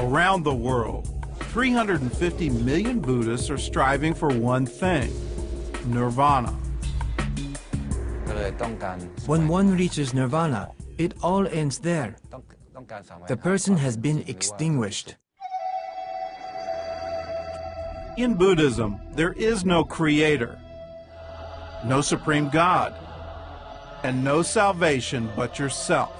Around the world, 350 million Buddhists are striving for one thing: nirvana. When one reaches nirvana, it all ends there. The person has been extinguished. In Buddhism, there is no creator, no supreme God, and no salvation but yourself.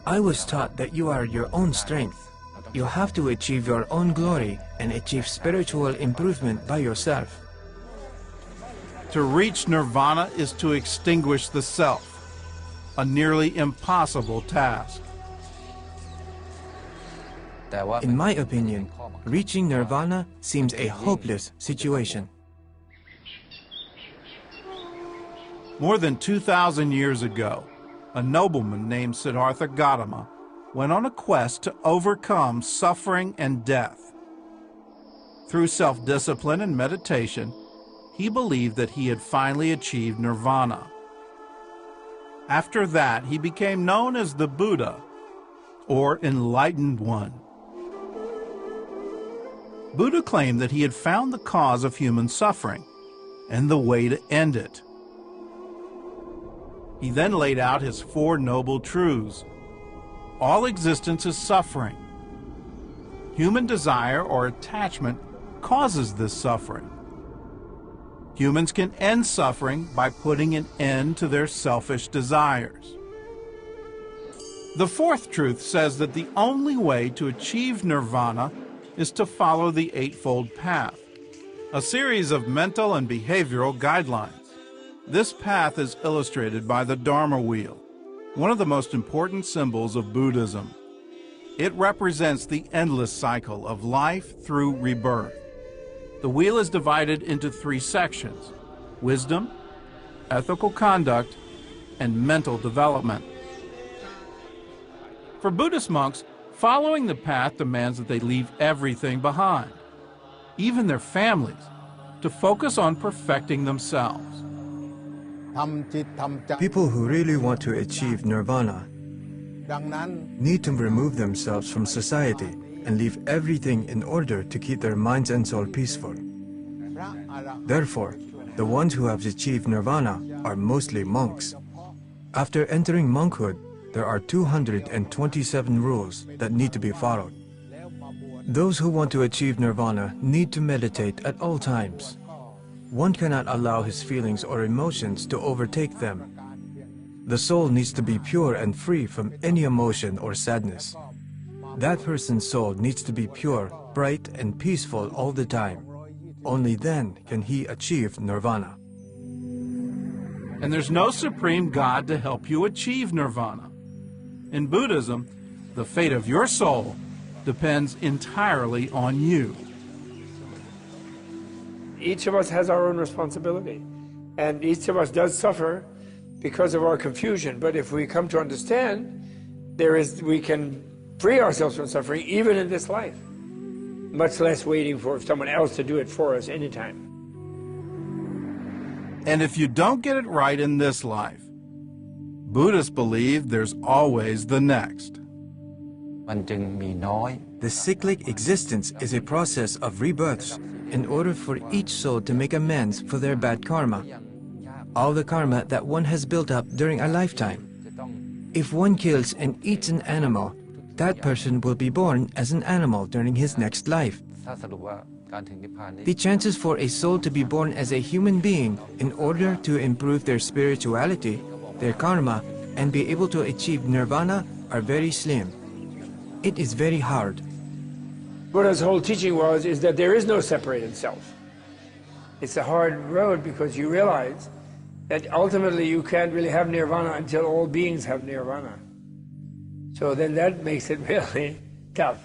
I was taught that you are your own strength. You have to achieve your own glory and achieve spiritual improvement by yourself. To reach nirvana is to extinguish the self, a nearly impossible task. In my opinion, reaching nirvana seems a hopeless situation. More than 2,000 years ago, a nobleman named Siddhartha Gautama went on a quest to overcome suffering and death. Through self-discipline and meditation, he believed that he had finally achieved nirvana. After that, he became known as the Buddha, or Enlightened One. Buddha claimed that he had found the cause of human suffering and the way to end it. He then laid out his four noble truths. All existence is suffering. Human desire or attachment causes this suffering. Humans can end suffering by putting an end to their selfish desires. The fourth truth says that the only way to achieve nirvana is to follow the Eightfold Path, a series of mental and behavioral guidelines. This path is illustrated by the Dharma wheel, one of the most important symbols of Buddhism. It represents the endless cycle of life through rebirth. The wheel is divided into three sections: wisdom, ethical conduct, and mental development. For Buddhist monks, following the path demands that they leave everything behind, even their families, to focus on perfecting themselves. People who really want to achieve nirvana need to remove themselves from society and leave everything in order to keep their minds and soul peaceful. Therefore, the ones who have achieved nirvana are mostly monks. After entering monkhood, there are 227 rules that need to be followed. Those who want to achieve nirvana need to meditate at all times. One cannot allow his feelings or emotions to overtake them. The soul needs to be pure and free from any emotion or sadness. That person's soul needs to be pure, bright, and peaceful all the time. Only then can he achieve nirvana. And there's no supreme God to help you achieve nirvana. In Buddhism, the fate of your soul depends entirely on you. Each of us has our own responsibility, and each of us does suffer because of our confusion. But if we come to understand, we can free ourselves from suffering even in this life, much less waiting for someone else to do it for us anytime. And if you don't get it right in this life, Buddhists believe there's always the next. The cyclic existence is a process of rebirths in order for each soul to make amends for their bad karma, all the karma that one has built up during a lifetime. If one kills and eats an animal, that person will be born as an animal during his next life. The chances for a soul to be born as a human being in order to improve their spirituality, their karma, and be able to achieve nirvana are very slim. It is very hard. Buddha's whole teaching is that there is no separated self. It's a hard road because you realize that ultimately you can't really have nirvana until all beings have nirvana. So then that makes it really tough.